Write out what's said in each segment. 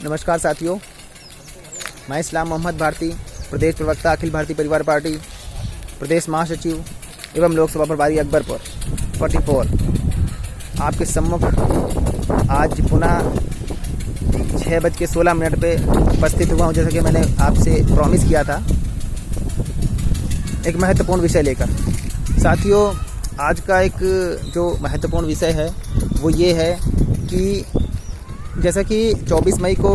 नमस्कार साथियों, मैं इस्लाम मोहम्मद भारती, प्रदेश प्रवक्ता अखिल भारतीय परिवार पार्टी, प्रदेश महासचिव एवं लोकसभा प्रभारी अकबरपुर 44 आपके सम्मुख आज पुनः 6:16 पे उपस्थित हुआ हूँ। जैसा कि मैंने आपसे प्रॉमिस किया था, एक महत्वपूर्ण विषय लेकर। साथियों, आज का एक जो महत्वपूर्ण विषय है वो ये है कि जैसा कि 24 मई को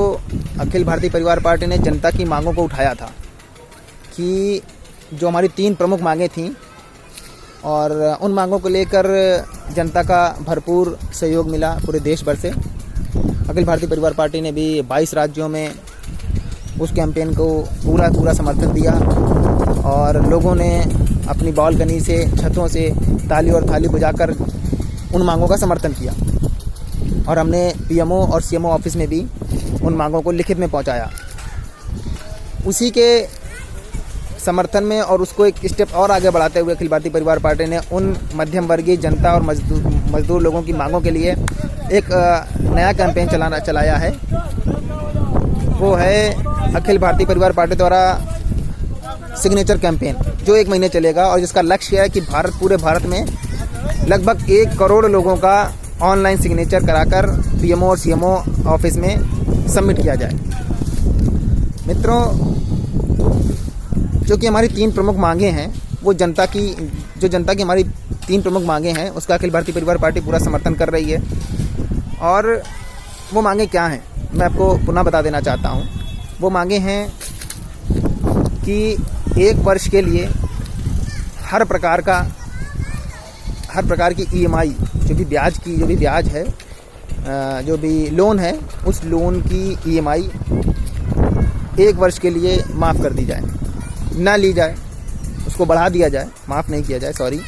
अखिल भारतीय परिवार पार्टी ने जनता की मांगों को उठाया था कि जो हमारी 3 प्रमुख मांगें थीं और उन मांगों को लेकर जनता का भरपूर सहयोग मिला पूरे देश भर से। अखिल भारतीय परिवार पार्टी ने भी 22 राज्यों में उस कैंपेन को पूरा समर्थन दिया और लोगों ने अपनी बालकनी से, छतों से ताली और थाली बजाकर उन मांगों का समर्थन किया और हमने पीएमओ और सीएमओ ऑफिस में भी उन मांगों को लिखित में पहुंचाया। उसी के समर्थन में और उसको एक स्टेप और आगे बढ़ाते हुए अखिल भारतीय परिवार पार्टी ने उन मध्यम वर्गीय जनता और मजदूर लोगों की मांगों के लिए एक नया कैंपेन चलाया है। वो है अखिल भारतीय परिवार पार्टी द्वारा सिग्नेचर कैंपेन, जो 1 महीने चलेगा और जिसका लक्ष्य है कि पूरे भारत में लगभग 1 करोड़ लोगों का ऑनलाइन सिग्नेचर कराकर पीएमओ और सीएमओ ऑफिस में सबमिट किया जाए। मित्रों, जो कि हमारी 3 प्रमुख मांगें हैं, वो जनता की हमारी 3 प्रमुख मांगें हैं, उसका अखिल भारतीय परिवार पार्टी पूरा समर्थन कर रही है। और वो मांगें क्या हैं, मैं आपको पुनः बता देना चाहता हूँ। वो मांगें हैं कि 1 वर्ष के लिए हर प्रकार की ईएमआई, जो भी ब्याज है, जो भी लोन है, उस लोन की ईएमआई 1 वर्ष के लिए माफ़ कर दी जाए, ना ली जाए, उसको बढ़ा दिया जाए, माफ़ नहीं किया जाए, सॉरी,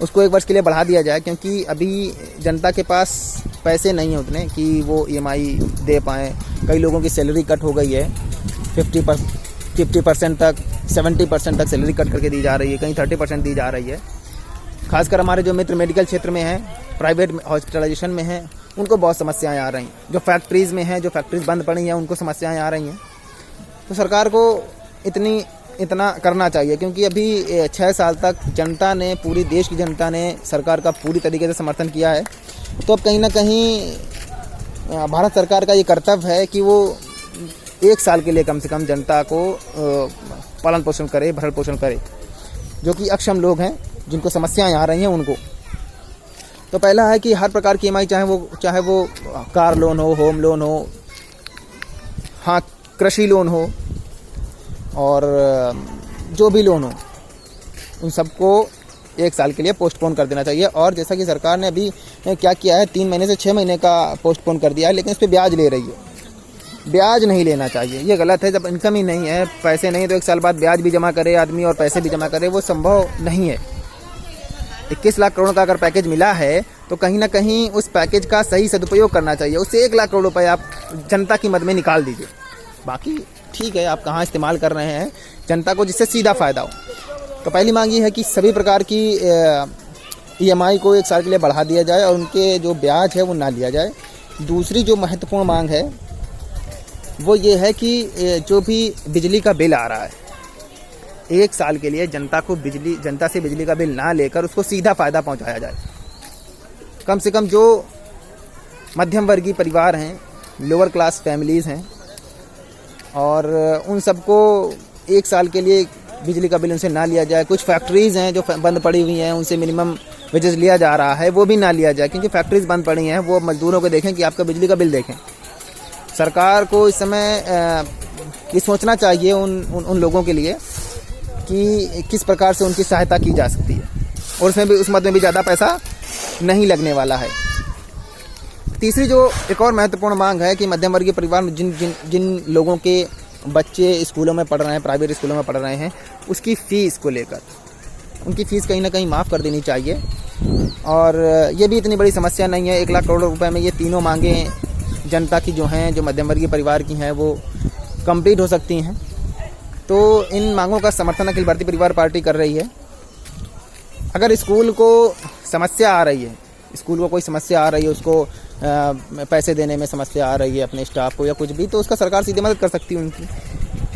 उसको 1 वर्ष के लिए बढ़ा दिया जाए। क्योंकि अभी जनता के पास पैसे नहीं हैं उतने कि वो ईएमआई दे पाएँ। कई लोगों की सैलरी कट हो गई है, 50% तक, 70% तक सैलरी कट करके दी जा रही है, कहीं 30% दी जा रही है। खासकर हमारे जो मित्र मेडिकल क्षेत्र में हैं, प्राइवेट हॉस्पिटलाइजेशन में हैं, उनको बहुत समस्याएं आ रही हैं। जो फैक्ट्रीज़ में हैं, जो फैक्ट्रीज़ बंद पड़ी हैं, उनको समस्याएं आ रही हैं। तो सरकार को इतना करना चाहिए, क्योंकि अभी 6 साल तक जनता ने, पूरी देश की जनता ने सरकार का पूरी तरीके से समर्थन किया है। तो अब कहीं ना कहीं भारत सरकार का ये कर्तव्य है कि वो 1 साल के लिए कम से कम जनता को पालन पोषण करे, भरण पोषण करे, जो कि अक्षम लोग हैं, जिनको समस्याएं आ रही हैं उनको। तो पहला है कि हर प्रकार की ईएमआई, चाहे वो कार लोन हो, होम लोन हो, हाँ, कृषि लोन हो, और जो भी लोन हो, उन सबको 1 साल के लिए पोस्टपोन कर देना चाहिए। और जैसा कि सरकार ने अभी क्या किया है, 3 महीने से 6 महीने का पोस्टपोन कर दिया है, लेकिन इस पर ब्याज ले रही है। ब्याज नहीं लेना चाहिए, ये गलत है। जब इनकम ही नहीं है, पैसे नहीं, तो 1 साल बाद ब्याज भी जमा करे आदमी और पैसे भी जमा करे, वो संभव नहीं है। 21 लाख करोड़ का अगर पैकेज मिला है तो कहीं ना कहीं उस पैकेज का सही सदुपयोग करना चाहिए। उससे 1 लाख करोड़ रुपए आप जनता की मद में निकाल दीजिए। बाकी ठीक है, आप कहाँ इस्तेमाल कर रहे हैं जनता को, जिससे सीधा फ़ायदा हो। तो पहली मांग ये है कि सभी प्रकार की ईएमआई को 1 साल के लिए बढ़ा दिया जाए और उनके जो ब्याज है वो ना लिया जाए। दूसरी जो महत्वपूर्ण मांग है वो ये है कि जो भी बिजली का बिल आ रहा है, 1 साल के लिए जनता से बिजली का बिल ना लेकर उसको सीधा फ़ायदा पहुंचाया जाए। कम से कम जो मध्यम वर्गीय परिवार हैं, लोअर क्लास फैमिलीज़ हैं, और उन सबको 1 साल के लिए बिजली का बिल उनसे ना लिया जाए। कुछ फैक्ट्रीज़ हैं जो बंद पड़ी हुई हैं, उनसे मिनिमम वेजेस लिया जा रहा है, वो भी ना लिया जाए, क्योंकि फैक्ट्रीज़ बंद पड़ी हैं। वो मजदूरों को देखें कि आपका बिजली का बिल देखें। सरकार को इस समय ये सोचना चाहिए उन लोगों के लिए कि किस प्रकार से उनकी सहायता की जा सकती है, और उस मद में भी ज़्यादा पैसा नहीं लगने वाला है। तीसरी जो एक और महत्वपूर्ण मांग है कि मध्यम वर्गीय परिवार में जिन लोगों के बच्चे स्कूलों में पढ़ रहे हैं, प्राइवेट स्कूलों में पढ़ रहे हैं, उसकी फ़ीस को लेकर उनकी फ़ीस कहीं ना कहीं माफ़ कर देनी चाहिए। और ये भी इतनी बड़ी समस्या नहीं है। 1 लाख करोड़ रुपए में ये तीनों मांगें जनता की जो हैं, जो मध्यम वर्गीय परिवार की हैं, वो कंप्लीट हो सकती हैं। तो इन मांगों का समर्थन अखिल भारतीय परिवार पार्टी कर रही है। अगर स्कूल को समस्या आ रही है, स्कूल को कोई समस्या आ रही है, उसको पैसे देने में समस्या आ रही है अपने स्टाफ को या कुछ भी, तो उसका सरकार सीधे मदद कर सकती है उनकी।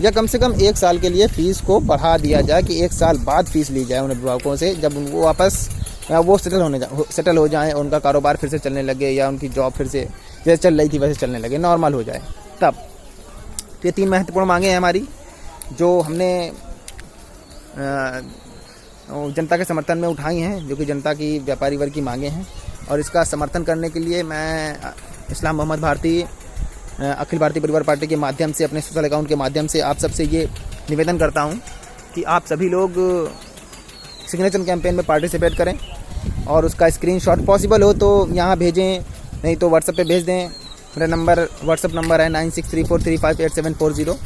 या कम से कम 1 साल के लिए फ़ीस को बढ़ा दिया जाए कि 1 साल बाद फ़ीस ली जाए उन अभिभावकों से, जब वो वापस वो सेटल हो जाएँ, उनका कारोबार फिर से चलने लगे या उनकी जॉब फिर से जैसे चल रही थी वैसे चलने लगे, नॉर्मल हो जाए तब। तो ये 3 महत्वपूर्ण मांगें हैं हमारी, जो हमने जनता के समर्थन में उठाई हैं, जो कि जनता की व्यापारी वर्ग की मांगें हैं। और इसका समर्थन करने के लिए मैं इस्लाम मोहम्मद भारती अखिल भारतीय परिवार पार्टी के माध्यम से, अपने सोशल अकाउंट के माध्यम से आप सबसे ये निवेदन करता हूँ कि आप सभी लोग सिग्नेचर कैंपेन में पार्टिसिपेट करें और उसका स्क्रीनशॉट पॉसिबल हो तो यहाँ भेजें, नहीं तो व्हाट्सएप पे भेज दें। मेरा व्हाट्सएप नंबर है 9634358740,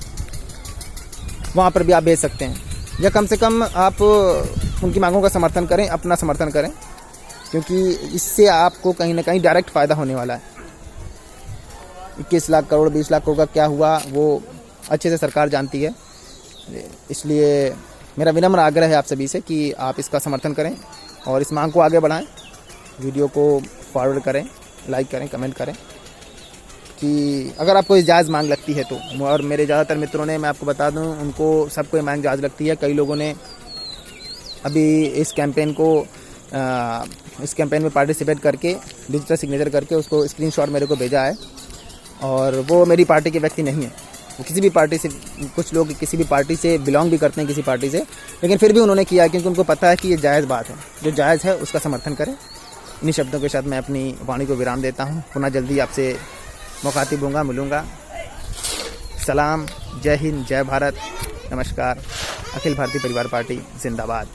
वहाँ पर भी आप भेज सकते हैं। या कम से कम आप उनकी मांगों का समर्थन करें, अपना समर्थन करें, क्योंकि इससे आपको कहीं ना कहीं डायरेक्ट फ़ायदा होने वाला है। 21 लाख करोड़ 20 लाख करोड़ का क्या हुआ वो अच्छे से सरकार जानती है। इसलिए मेरा विनम्र आग्रह है आप सभी से कि आप इसका समर्थन करें और इस मांग को आगे बढ़ाएं। वीडियो को फॉरवर्ड करें, लाइक करें, कमेंट करें कि अगर आपको जायज़ मांग लगती है तो। और मेरे ज़्यादातर मित्रों ने, मैं आपको बता दूं, उनको सबको ये मांग जायज़ लगती है। कई लोगों ने अभी इस कैंपेन में पार्टिसिपेट करके डिजिटल सिग्नेचर करके उसको स्क्रीनशॉट मेरे को भेजा है। और वो मेरी पार्टी के व्यक्ति नहीं है, वो किसी भी पार्टी से, कुछ लोग किसी भी पार्टी से बिलोंग भी करते हैं किसी पार्टी से, लेकिन फिर भी उन्होंने किया है क्योंकि उनको पता है कि ये जायज़ बात है। जो जायज़ है उसका समर्थन करें। इन्हीं शब्दों के साथ मैं अपनी वाणी को विराम देता हूँ। पुनः जल्दी आपसे मुखातिब होऊंगा, मिलूँगा। सलाम, जय हिंद, जय भारत, नमस्कार। अखिल भारतीय परिवार पार्टी जिंदाबाद।